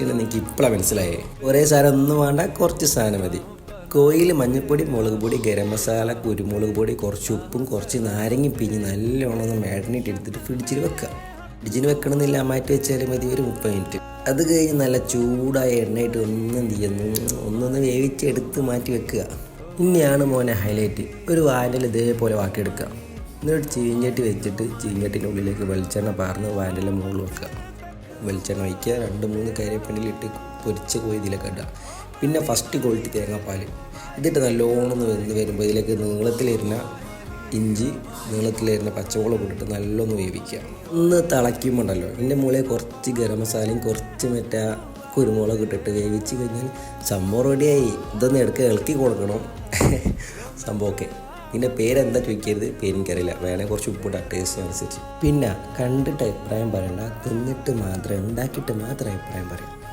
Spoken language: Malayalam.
എനിക്ക് ഇപ്പോഴാണ് മനസ്സിലായേ. കുറേ സാധനം ഒന്നും വേണ്ട, കുറച്ച് സാധനം മതി. കോയിൽ മഞ്ഞൾപ്പൊടി, മുളക് പൊടി, ഗരം മസാല, കുരുമുളക് പൊടി, കുറച്ച് ഉപ്പും കുറച്ച് നാരങ്ങ പിഞ്ഞ് നല്ലോണം ഒന്ന് മാരിനേറ്റ് എടുത്തിട്ട് ഫ്രിഡ്ജിൽ വെക്കുക. ഫ്രിഡ്ജിന് വെക്കണമെന്നില്ല, മാറ്റി വെച്ചാൽ മതി ഒരു 30 മിനിറ്റ്. അത് കഴിഞ്ഞ് നല്ല ചൂടായ എണ്ണയിട്ട് ഒന്നും ചെയ്യുന്നു ഒന്നൊന്ന് വേവിച്ചെടുത്ത് മാറ്റി വെക്കുക. ഇനിയാണ് മോനെ ഹൈലൈറ്റ്. ഒരു വാനിൽ ഇതേപോലെ വാട്ടിയെടുക്കുക. എന്നിട്ട് ചീഞ്ചട്ടി വെച്ചിട്ട് ചീഞ്ചട്ടിൻ്റെ ഉള്ളിലേക്ക് വെളിച്ചെണ്ണ പാർന്ന് വാനിലെ മുകളിൽ വെക്കുക. വെളിച്ചെണ്ണ ഒഴിക്കുക, 2-3 കരിവേപ്പിലയിട്ട് പൊരിച്ച കോഴി ഇതിലേക്ക് ഇടുക. പിന്നെ ഫസ്റ്റ് ക്വാളിറ്റി തേങ്ങാപ്പാൽ ഇതിട്ട് നല്ലോണം വെന്ത് വരുമ്പോൾ ഇതിലേക്ക് നീളത്തിലിരുന്ന ഇഞ്ചി, നീളത്തിലിരുന്ന പച്ചമുളക് ഇട്ടിട്ട് നല്ലോണം വേവിക്കുക. ഒന്ന് തിളയ്ക്കുമ്പോണ്ടല്ലോ ഇതിൻ്റെ മുകളിൽ കുറച്ച് ഗരം മസാലയും കുറച്ച് മറ്റേ കുരുമുളക് ഇട്ടിട്ട് വേവിച്ച് കഴിഞ്ഞാൽ സംഭവം റെഡിയായി. ഇതൊന്ന് ഇളക്കി കൊടുക്കണം. സംഭവം ഓക്കെ. ഇതിൻ്റെ പേരെന്താ ചോദിക്കരുത്, പേരെനിക്കറിയില്ല. വേണേൽ കുറച്ച് ഉപ്പിടാം ടേസ്റ്റ് അനുസരിച്ച്. പിന്നെ കണ്ടിട്ട് അഭിപ്രായം പറയണ്ട, തിന്നിട്ട് മാത്രം ഉണ്ടാക്കിയിട്ട് മാത്രം അഭിപ്രായം പറയാം.